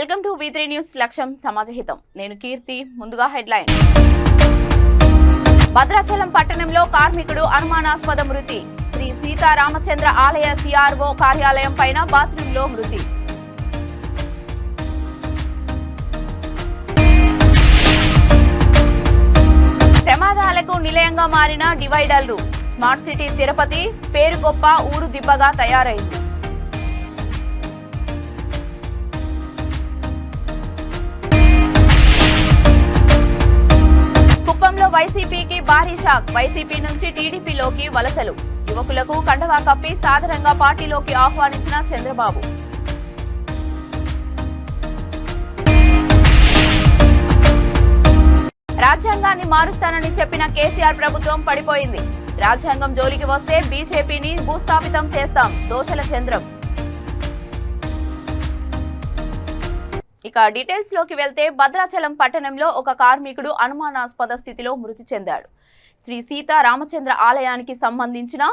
Welcome to V3 news లక్ష్యం సమాజహితం. నేను కీర్తి. ముందుగా హెడ్లైన్. భద్రాచలం పట్టణంలో కార్మికుడు అనుమానాస్పద మృతి. శ్రీ సీతారామచంద్ర ఆలయ CRO కార్యాలయం పైన బాత్రూంలో మృతి. ప్రమాదాలకు నిలయంగా మారిన డివైడర్లు. స్మార్ట్ సిటీ తిరుపతి పేరు గొప్ప ఊరు దిబ్బగా తయారైంది. కుప్పంలో వైసీపీకి భారీ షాక్. వైసీపీ నుంచి టీడీపీలోకి వలసలు. యువకులకు కండవా కప్పి సాధారణంగా పార్టీలోకి ఆహ్వానించిన చంద్రబాబు. రాజ్యాంగాన్ని మారుస్తానని చెప్పిన కేసీఆర్ ప్రభుత్వం పడిపోయింది. రాజ్యాంగం జోలికి వస్తే బీజేపీని భూస్థాపితం చేస్తాం. దోషల చంద్రం. ఇక డీటెయిల్స్ లోకి వెళ్తే భద్రాచలం పట్టణంలో ఒక కార్మికుడు అనుమానాస్పద స్థితిలో మృతి చెందాడు. శ్రీ సీతారామచంద్ర ఆలయానికి సంబంధించిన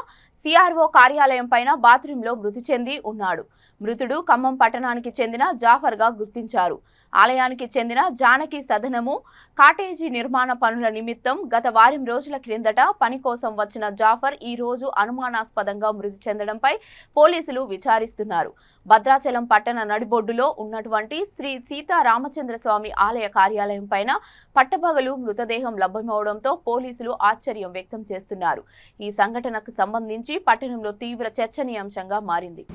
CRO కార్యాలయం పైన బాత్రూంలో మృతి చెంది ఉన్నాడు. మృతుడు ఖమ్మం పట్టణానికి చెందిన జాఫర్ గా గుర్తించారు. ఆలయానికి చెందిన జానకి సదనము కాటేజీ నిర్మాణ పనుల నిమిత్తం గత వారం రోజుల క్రిందట పని కోసం వచ్చిన జాఫర్ ఈ రోజు అనుమానాస్పదంగా మృతి చెందడంపై పోలీసులు విచారిస్తున్నారు. భద్రాచలం పట్టణ నడిబొడ్డులో ఉన్నటువంటి శ్రీ సీతారామచంద్ర స్వామి ఆలయ కార్యాలయం పైన పట్టపగలు మృతదేహం లభ్యమవడంతో పోలీసులు ఆశ్చర్యం వ్యక్తం చేస్తున్నారు. ఈ సంఘటనకు సంబంధించి పట్టణంలో తీవ్ర చర్చనీయాంశంగా మారింది.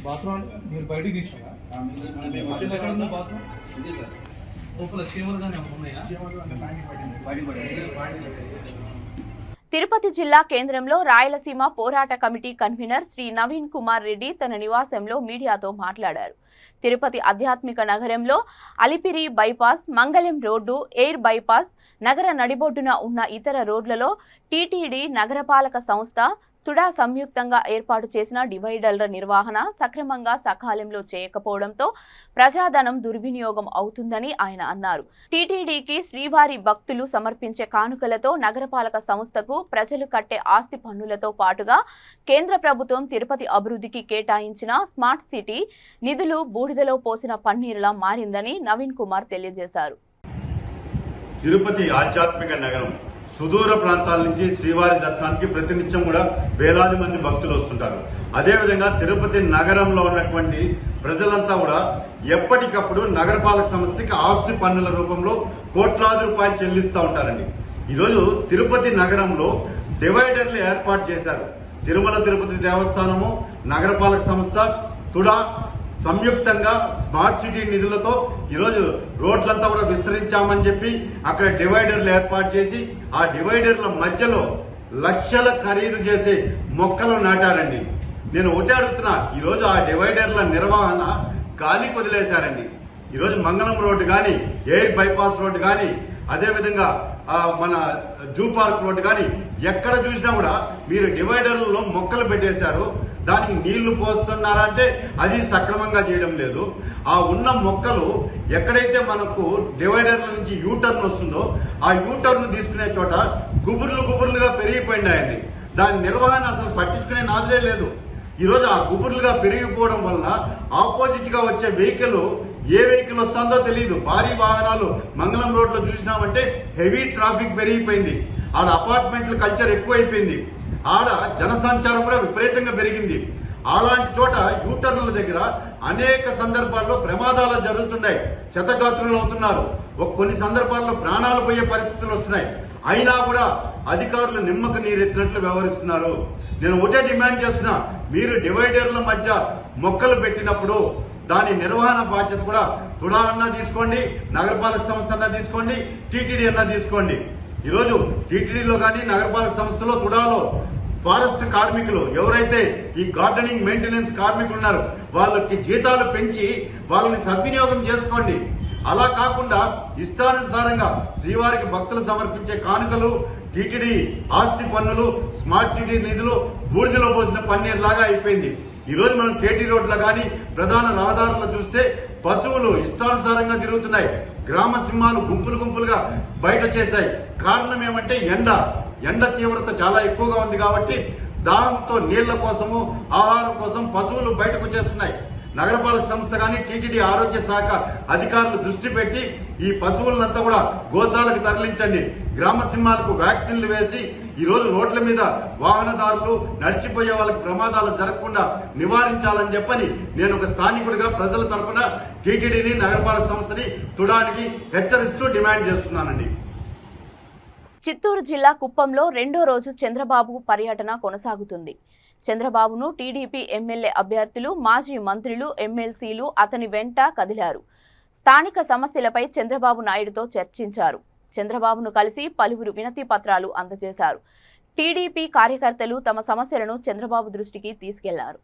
బాత్రూమ్ మీరు బయటికి తీస్తారా? బాత్రూమ్ లోపల చీమలుగానే ఉన్నాయా? తిరుపతి జిల్లా కేంద్రంలో రాయలసీమ పోరాట కమిటీ కన్వీనర్ శ్రీ నవీన్ కుమార్ రెడ్డి తన నివాసంలో మీడియాతో మాట్లాడారు. తిరుపతి ఆధ్యాత్మిక నగరంలో అలిపిరి బైపాస్, మంగళం రోడ్డు, ఎయిర్ బైపాస్, నగర నడిబొడ్డున ఉన్న ఇతర రోడ్లలో టీటీడీ నగరపాలక సంస్థ తుడా సంయుక్తంగా ఏర్పాటు చేసిన డివైడర్ల నిర్వహణ సక్రమంగా సకాలంలో చేయకపోవడంతో ప్రజాధనం దుర్వినియోగం అవుతుందని ఆయన అన్నారు. టీటీడీకి శ్రీవారి భక్తులు సమర్పించే కానుకలతో నగరపాలక సంస్థకు ప్రజలు కట్టే ఆస్తి పన్నులతో పాటుగా కేంద్ర ప్రభుత్వం తిరుపతి అభివృద్ధికి కేటాయించిన స్మార్ట్ సిటీ నిధులు బూడిదలో పోసిన పన్నీరులా మారిందని నవీన్ కుమార్ తెలియజేశారు. తిరుపతి ఆధ్యాత్మిక నగరం సుదూర ప్రాంతాల నుంచి శ్రీవారి దర్శనానికి ప్రతినిత్యం కూడా వేలాది మంది భక్తులు వస్తుంటారు. అదేవిధంగా తిరుపతి నగరంలో ఉన్నటువంటి ప్రజలంతా కూడా ఎప్పటికప్పుడు నగరపాలక సంస్థకి ఆస్తి పన్నుల రూపంలో కోట్లాది రూపాయలు చెల్లిస్తూ ఉంటారండి. ఈరోజు తిరుపతి నగరంలో డివైడర్లు ఏర్పాటు చేశారు. తిరుమల తిరుపతి దేవస్థానము, నగరపాలక సంస్థ, తుడా సంయుక్తంగా స్మార్ట్ సిటీ నిధులతో ఈరోజు రోడ్లంతా కూడా విస్తరించామని చెప్పి అక్కడ డివైడర్లు ఏర్పాటు చేసి ఆ డివైడర్ల మధ్యలో లక్షల ఖరీదు చేసే మొక్కలు నాటారండి. నేను ఒకటే అడుగుతున్నా, ఈరోజు ఆ డివైడర్ల నిర్వహణ గాలికి వదిలేశారండి. ఈరోజు మంగళం రోడ్డు కానీ, ఎయిర్ బైపాస్ రోడ్డు కానీ, అదేవిధంగా మన జూ పార్క్ రోడ్డు కానీ ఎక్కడ చూసినా కూడా మీరు డివైడర్లలో మొక్కలు పెట్టేశారు. దానికి నీళ్లు పోస్తున్నారా అంటే అది సక్రమంగా చేయడం లేదు. ఆ ఉన్న మొక్కలు ఎక్కడైతే మనకు డివైడర్ల నుంచి యూటర్న్ వస్తుందో ఆ యూటర్న్ తీసుకునే చోట గుబుర్లుగా పెరిగిపోయినాయండి. దాని నిర్వహణ అసలు పట్టించుకునే నాదులే లేదు. ఈరోజు ఆ గుబుర్లుగా పెరిగిపోవడం వలన ఆపోజిట్ గా వచ్చే వెహికల్ ఏ వెహికల్ వస్తుందో తెలియదు. భారీ వాహనాలు మంగళం రోడ్ లో చూసినామంటే హెవీ ట్రాఫిక్ పెరిగిపోయింది. ఆడ అపార్ట్మెంట్ల కల్చర్ ఎక్కువైపోయింది. ఆడ జనసంచారం కూడా విపరీతంగా పెరిగింది. అలాంటి చోట యూటర్న్ల దగ్గర అనేక సందర్భాల్లో ప్రమాదాలు జరుగుతున్నాయి. క్షతగాత్రులు అవుతున్నారు. కొన్ని సందర్భాల్లో ప్రాణాలు పోయే పరిస్థితులు వస్తున్నాయి. అయినా కూడా అధికారులు నిమ్మకు నీరెత్తినట్లు వ్యవహరిస్తున్నారు. నేను ఒకటే డిమాండ్ చేస్తున్నా, మీరు డివైడర్ల మధ్య మొక్కలు పెట్టినప్పుడు దాని నిర్వహణ బాధ్యత కూడా తుడా అన్నా తీసుకోండి, నగరపాలక సంస్థ అన్నా తీసుకోండి, టీటీడీ అన్నా తీసుకోండి. ఈరోజు టీటీడీలో కానీ నగరపాలక సంస్థలో తుడాలో ఫారెస్ట్ కార్మికులు ఎవరైతే ఈ గార్డెనింగ్ మెయింటెనెన్స్ కార్మికులు ఉన్నారో వాళ్ళకి జీతాలు పెంచి వాళ్ళని సద్వినియోగం చేసుకోండి. అలా కాకుండా ఇష్టానుసారంగా శ్రీవారికి భక్తులు సమర్పించే కానుకలు, టీటీడీ ఆస్తి పన్నులు, స్మార్ట్ సిటీ నిధులు బూడిదలో పోసిన పన్నీర్ లాగా అయిపోయింది. ఈ రోజు మనం కేటీ రోడ్లో కానీ ప్రధాన రహదారుల్లో చూస్తే పశువులు ఇష్టానుసారంగా తిరుగుతున్నాయి. గ్రామ సింహాలు గుంపులుగా బయట చేశాయి. కారణం ఏమంటే ఎండ తీవ్రత చాలా ఎక్కువగా ఉంది కాబట్టి దాహంతో నీళ్ల కోసము, ఆహారం కోసం పశువులు బయటకు వచ్చేస్తున్నాయి. నగరపాలక సంస్థ కానీ టీటీడీ ఆరోగ్య శాఖ అధికారులు దృష్టి పెట్టి ఈ పశువులంతా కూడా గోశాలకు తరలించండి. గ్రామ సింహాలకు వ్యాక్సిన్లు వేసి ఈ రోజు రోడ్ల మీద వాహనదారులు నడిచిపోయే వాళ్ళకి ప్రమాదాలు జరగకుండా నివారించాలని చెప్పని నేను ఒక స్థానికుడిగా ప్రజల తరఫున టీటీడీని, నగరపాలక సంస్థని తుడానికి హెచ్చరిస్తూ డిమాండ్ చేస్తున్నానండి. చిత్తూరు జిల్లా కుప్పంలో రెండో రోజు చంద్రబాబు పర్యటన కొనసాగుతుంది. చంద్రబాబును టీడీపీ ఎమ్మెల్యే అభ్యర్థులు, మాజీ మంత్రులు, ఎమ్మెల్సీలు అతని వెంట కదిలారు. స్థానిక సమస్యలపై చంద్రబాబు నాయుడుతో చర్చించారు. చంద్రబాబును కలిసి పలువురు వినతి పత్రాలు అందజేశారు. టీడీపీ కార్యకర్తలు తమ సమస్యలను చంద్రబాబు దృష్టికి తీసుకెళ్లారు.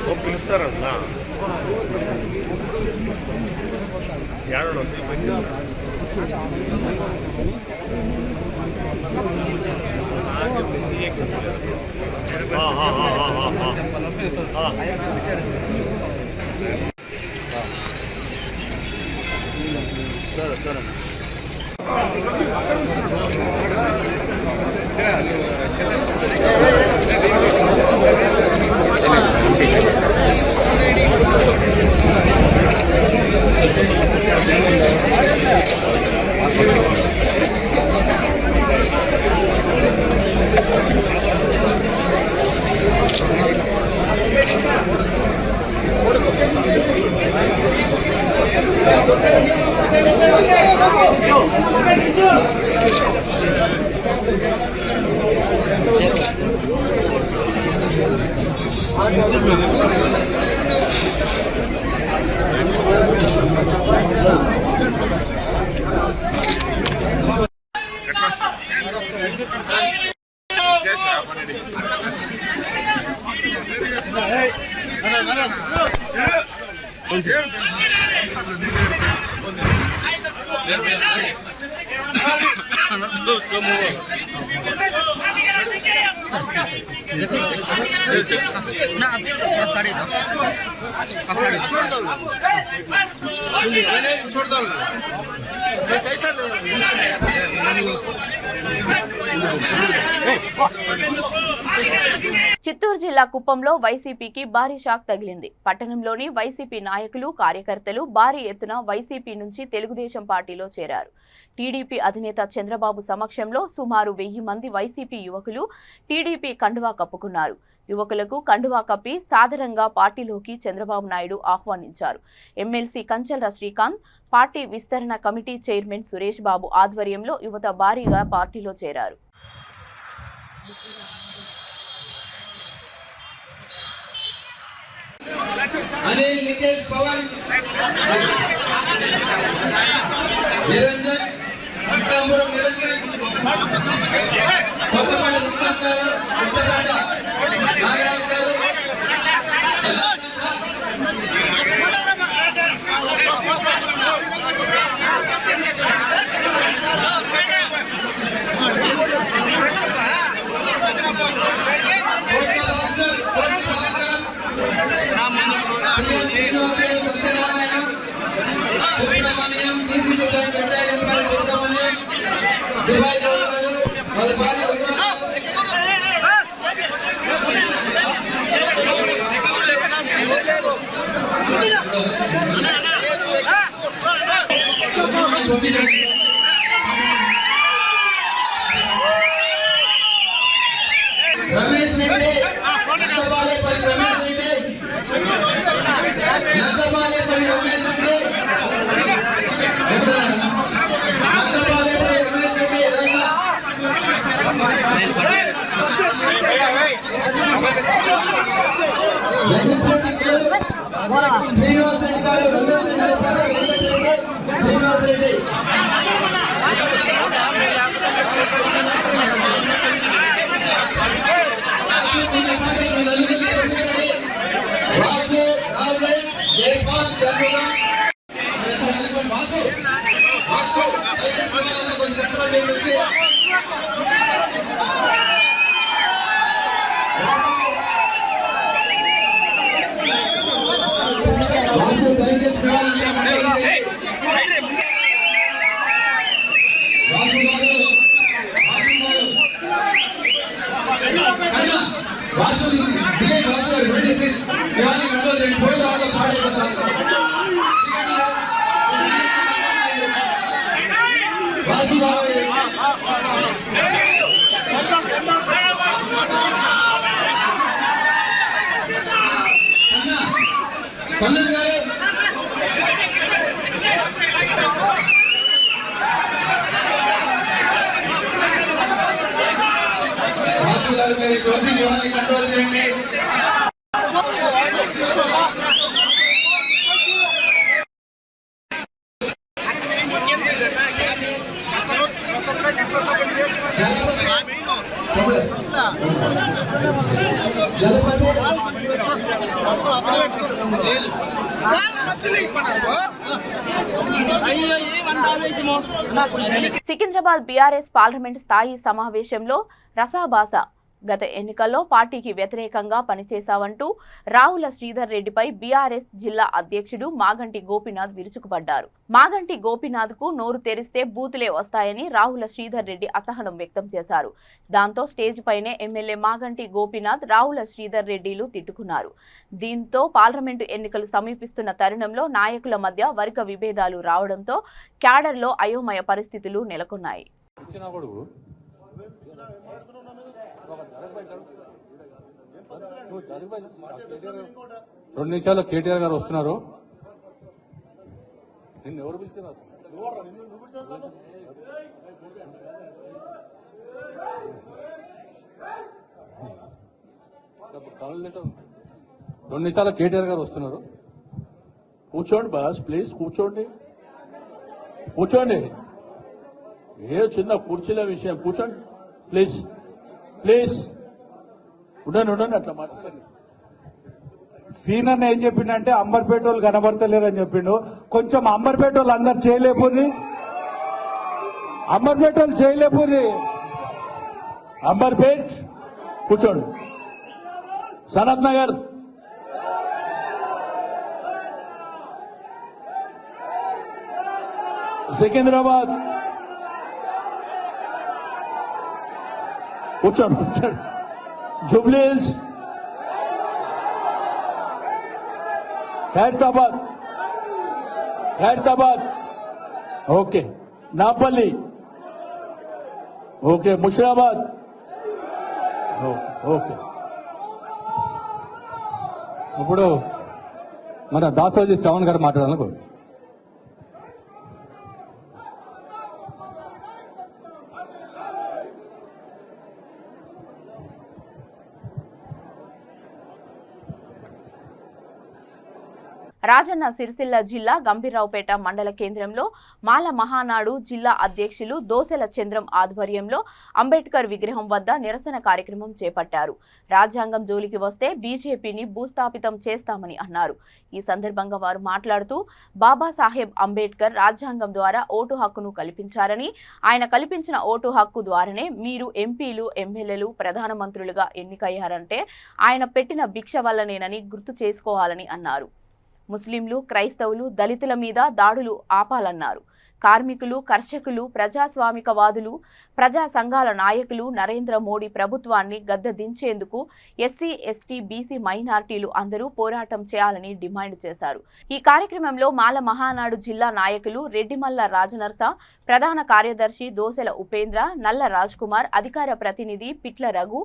నేను పిలుస్తారన్నా యాడో సరే చిత్తూరు జిల్లా కుప్పంలో వైసీపీకి భారీ షాక్ తగిలింది. పట్టణంలోని వైసీపీ నాయకులు, కార్యకర్తలు భారీ ఎత్తున వైసీపీ నుంచి తెలుగుదేశం పార్టీలో చేరారు. టీడీపీ అధినేత చంద్రబాబు సమక్షంలో సుమారు 1000 మంది వైసీపీ యువకులు టీడీపీ కండువా కప్పుకున్నారు. యువకులకు కండువా కప్పి సాదరంగా పార్టీలోకి చంద్రబాబు నాయుడు ఆహ్వానించారు. ఎమ్మెల్సీ కంచర్ల శ్రీకాంత్, పార్టీ విస్తరణ కమిటీ చైర్మన్ సురేష్ బాబు ఆధ్వర్యంలో యువత భారీగా పార్టీలో చేరారు. अनिल निकेश पवन निरंजन अंकापुरम निरंजन कोटपाड मुक्तांगार मुक्तापाड नागराज गारू रमेश रेड्डी नगरपालेपल्లి रमेश रेड्डी नगरपालेपल्లి रमेश रेड्डी नगरपालेपल्లి रमेश रेड्डी శ్రీనివాస్ రెడ్డి గారు శ్రీనివాస్ రెడ్డి వాసు రాజేష్ జైపాల్ జగన్ వాసు వాసు కొంచెం కంట్రోల్ చేయండి. వాసు దయచేసి వాసు గారు వాసు డిఐ వాసు గారు వెళ్ళి ప్లీజ్ ఇవాళ కంట్రోల్ చేయండి. పోయి రావడం పాడైపోతారు. వాసు గారు చందన్ గారు వాసు గారు మీరు క్లోజింగ్ ఇవ్వాలి, కంట్రోల్ చేయండి. సికింద్రాబాద్ బీఆర్ఎస్ పార్లమెంట్ స్థాయి సమావేశంలో రసాభాస గత ఎన్నికల్లో పార్టీకి వ్యతిరేకంగా పనిచేశావంటూ రావుల శ్రీధర్ రెడ్డిపై బీఆర్ఎస్ జిల్లా అధ్యక్షుడు మాగంటి గోపీనాథ్ విరుచుకుపడ్డారు. మాగంటి గోపీనాథ్ కు నోరు తెరిస్తే బూతులే వస్తాయని రావుల శ్రీధర్ రెడ్డి అసహనం వ్యక్తం చేశారు. దాంతో స్టేజ్ పైనే ఎమ్మెల్యే మాగంటి గోపీనాథ్, రావుల శ్రీధర్ రెడ్డిలు తిట్టుకున్నారు. దీంతో పార్లమెంటు ఎన్నికలు సమీపిస్తున్న తరుణంలో నాయకుల మధ్య వర్గ విభేదాలు రావడంతో క్యాడర్లో అయోమయ పరిస్థితులు నెలకొన్నాయి. 2 నిమిషాల్లో కేటీఆర్ గారు వస్తున్నారు. నిన్ను ఎవరు పిలిచారు? 2 నిమిషాల్లో కేటీఆర్ గారు వస్తున్నారు. కూర్చోండి బాస్, ప్లీజ్ కూర్చోండి, కూర్చోండి. ఏ చిన్న కుర్చీల విషయం, కూర్చోండి ప్లీజ్, ప్లీజ్. ఉండండి అట్లా మాట్లాడండి. సీనన్న ఏం చెప్పిండంటే అంబర్పేట వాళ్ళు కనబడతలేరు అని చెప్పిండు. కొంచెం అంబర్పేట వాళ్ళు అందరు చేయలేపుర్రి, అంబర్పేట వాళ్ళు చేయలేపుర్రి. అంబర్పేట్ కూర్చోండి, సనత్ నగర్, సికింద్రాబాద్, కూర్చోండి, Jubilee hills, Khairatabad, okay, Nampally, okay, Musheerabad, okay. ఇప్పుడు మన దాసోజీ శ్రవణ్ గారు మాట్లాడాలకు. రాజన్న సిరిసిల్ల జిల్లా గంభీరావుపేట మండల కేంద్రంలో మాల మహానాడు జిల్లా అధ్యక్షులు దోసెల చంద్రం ఆధ్వర్యంలో అంబేద్కర్ విగ్రహం వద్ద నిరసన కార్యక్రమం చేపట్టారు. రాజ్యాంగం జోలికి వస్తే బీజేపీని భూస్థాపితం చేస్తామని అన్నారు. ఈ సందర్భంగా వారు మాట్లాడుతూ బాబాసాహెబ్ అంబేద్కర్ రాజ్యాంగం ద్వారా ఓటు హక్కును కల్పించారని, ఆయన కల్పించిన ఓటు హక్కు ద్వారానే మీరు ఎంపీలు, ఎమ్మెల్యేలు, ప్రధానమంత్రులుగా ఎన్నికయ్యారంటే ఆయన పెట్టిన భిక్ష వల్లనేనని గుర్తు చేసుకోవాలని అన్నారు. ముస్లింలు, క్రైస్తవులు, దళితుల మీద దాడులు ఆపాలన్నారు. కార్మికులు, కర్షకులు, ప్రజాస్వామికవాదులు, ప్రజా సంఘాల నాయకులు నరేంద్ర మోడీ ప్రభుత్వాన్ని గద్దెదించేందుకు ఎస్సీ, ఎస్టీ, బీసీ, మైనార్టీలు అందరూ పోరాటం చేయాలని డిమాండ్ చేశారు. ఈ కార్యక్రమంలో మాల మహానాడు జిల్లా నాయకులు రెడ్డిమల్ల రాజనర్స, ప్రధాన కార్యదర్శి దోసెల ఉపేంద్ర, నల్ల రాజ్ కుమార్, అధికార ప్రతినిధి పిట్ల రఘు,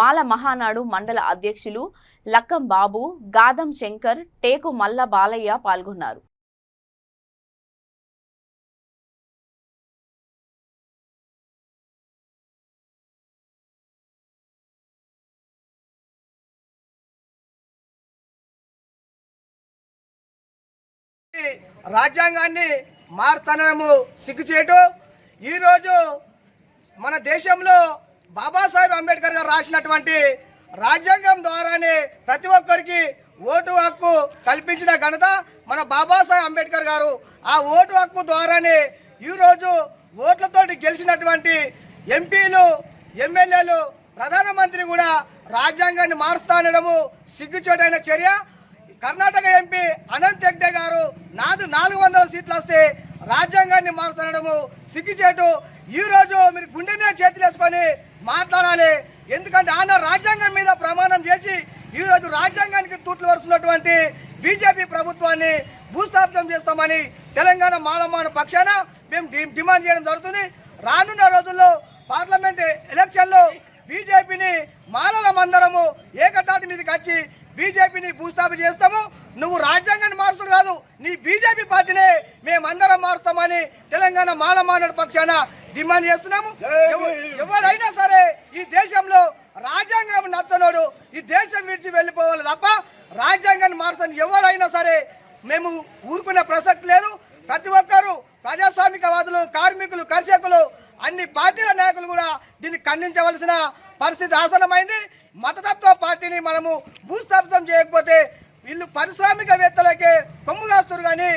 మాల మహానాడు మండల అధ్యక్షులు లక్కం బాబు, గాదం శంకర్, టేకు మల్ల బాలయ్య పాల్గొన్నారు. రాజ్యాంగాన్ని మార్తనము సిగ్గుచేటు. ఈరోజు మన దేశంలో బాబాసాహెబ్ అంబేద్కర్ గారు రాసినటువంటి రాజ్యాంగం ద్వారానే ప్రతి ఒక్కరికి ఓటు హక్కు కల్పించిన ఘనత మన బాబాసాహెబ్ అంబేద్కర్ గారు. ఆ ఓటు హక్కు ద్వారానే ఈరోజు ఓట్లతోటి గెలిచినటువంటి ఎంపీలు, ఎమ్మెల్యేలు, ప్రధానమంత్రి కూడా రాజ్యాంగాన్ని మారుస్తానడము సిగ్గుచేటైన చర్య. కర్ణాటక ఎంపీ అనంత్ హెగ్డే గారు 400 సీట్లు వస్తే రాజ్యాంగాన్ని మారుస్తానడము సిగ్గుచేటు. ఈ రోజు మీరు గుండె మీద చేతులు వేసుకొని మాట్లాడాలి. ఎందుకంటే ఆయన రాజ్యాంగం మీద ప్రమాణం చేసి ఈ రోజు రాజ్యాంగానికి తూట్లు వరుస్తున్నటువంటి బీజేపీ ప్రభుత్వాన్ని భూస్థాపితం చేస్తామని తెలంగాణ మాలమాన పక్షాన మేము డిమాండ్ చేయడం జరుగుతుంది. రానున్న రోజుల్లో పార్లమెంట్ ఎలక్షన్లో బీజేపీని మాలలమందరము ఏకతాటి మీదకి వచ్చి బీజేపీని భూస్థాపితం చేస్తాము. నువ్వు రాజ్యాంగాన్ని మారుస్తాడు కాదు, నీ బీజేపీ పార్టీనే మేమందరం మారుస్తామని తెలంగాణ మాలమానడు పక్షాన డిమాండ్ చేస్తున్నాము. ఎవరైనా సరే ఈ దేశంలో రాజ్యాంగం నచ్చనోడు ఈ దేశం విడిచి వెళ్ళిపోవాలి తప్ప రాజ్యాంగాన్ని మారుస్తాను ఎవరైనా సరే మేము ఊరుకునే ప్రసక్తి లేదు. ప్రతి ఒక్కరూ ప్రజాస్వామికవాదులు, కార్మికులు, కర్షకులు, అన్ని పార్టీల నాయకులు కూడా దీన్ని ఖండించవలసిన పరిస్థితి ఆసనమైంది. మతతత్వ పార్టీని మనము భూస్థాపితం చేయకపోతే వీళ్ళు పారిశ్రామికవేత్తలకే కొమ్ము కాస్తారు కానీ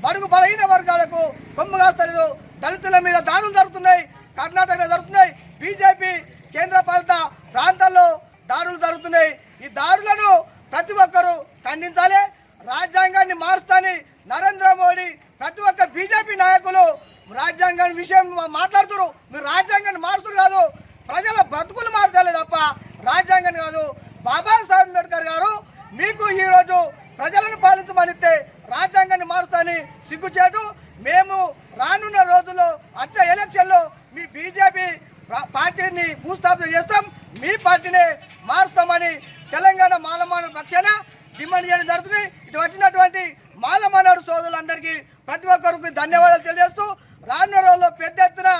బడుగు బలహీన వర్గాలకు కొమ్ము కాస్తలేదు. దళితుల మీద దాడులు జరుగుతున్నాయి, కర్ణాటకలో జరుగుతున్నాయి, బీజేపీ కేంద్ర పాలిత ప్రాంతాల్లో దాడులు జరుగుతున్నాయి. ఈ దాడులను ప్రతి ఒక్కరూ ఖండించాలి. రాజ్యాంగాన్ని మారుస్తాని నరేంద్ర మోడీ, ప్రతి ఒక్క బీజేపీ నాయకులు రాజ్యాంగం విషయం మాట్లాడుతున్నారు. మీరు రాజ్యాంగాన్ని మారుతున్నారు కాదు, ప్రజల బ్రతుకులు మార్చాలి తప్ప రాజ్యాంగాన్ని కాదు. బాబాసాహెబ్ అంబేద్కర్ గారు మీకు ఈరోజు ప్రజలను పాలించమనిస్తే రాజ్యాంగాన్ని మారుస్తాని సిగ్గుచేటు. మేము రానున్న రోజుల్లో వచ్చే ఎలక్షన్లో మీ బీజేపీ పార్టీని భూస్థాపితం చేస్తాం, మీ పార్టీనే మారుస్తామని తెలంగాణ మాలమాన పక్షాన డిమాండ్ చేయడం జరుగుతుంది. ఇటు వచ్చినటువంటి మాలమానాడు సోదరులందరికీ ప్రతి ఒక్కరికి ధన్యవాదాలు తెలియజేస్తూ రానున్న రోజుల్లో పెద్ద ఎత్తున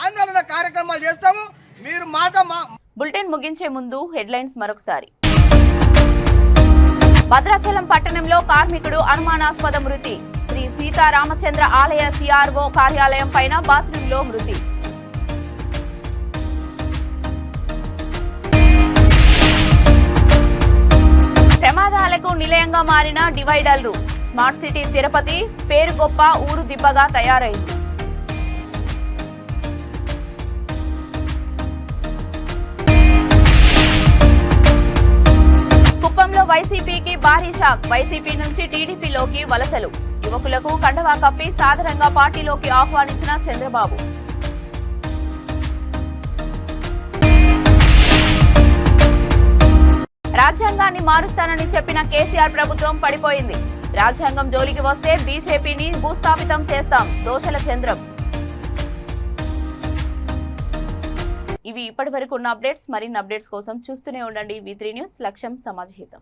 ఆందోళన కార్యక్రమాలు చేస్తాము. మీరు బులెటిన్ ముగించే ముందు హెడ్లైన్స్ మరొకసారి. భద్రాచలం పట్టణంలో కార్మికుడు అనుమానాస్పద మృతి. శ్రీ సీతారామచంద్ర ఆలయ సిఆర్ఓ కార్యాలయం పైన బాత్రూంలో మృతి. ప్రమాదాలకు నిలయంగా మారిన డివైడర్లు. స్మార్ట్ సిటీ తిరుపతి పేరు గొప్ప, ఊరు దిబ్బగా తయారైంది. వైసీపీకి భారీ షాక్. వైసీపీ నుంచి టీడీపీలోకి వలసలు. యువకులకు కండవా కప్పి సాధారణంగా పార్టీలోకి ఆహ్వానించిన చంద్రబాబు. రాజ్యాంగాన్ని మారుస్తానని చెప్పిన కేసీఆర్ ప్రభుత్వం పడిపోయింది. రాజ్యాంగం జోలికి వస్తే బీజేపీని భూస్థాపితం చేస్తాం. దోషల చంద్రం. ఇవి ఇప్పటివరకు ఉన్న అప్డేట్స్. మరిన్ని అప్డేట్స్ కోసం చూస్తూనే ఉండండి V3 న్యూస్. లక్ష్యం సమాజ హితం.